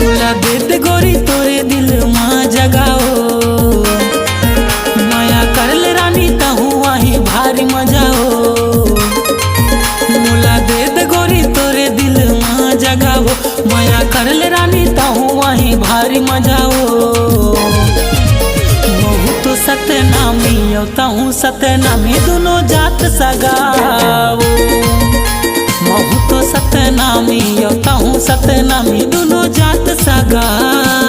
मोला देत गोरी तोरे दिल माँ जगाओ, माया करल रानी तहु वही भारी मजाओ। मोला देत गोरी तोरे दिल माँ जगाओ, माया करल रानी तहु वही भारी मजाओ। महू तो सतनामी तहु सतनामी दोनों जात सगाओ। महू तो सतनामी तहु सतनामी दोनों जात सगाओ।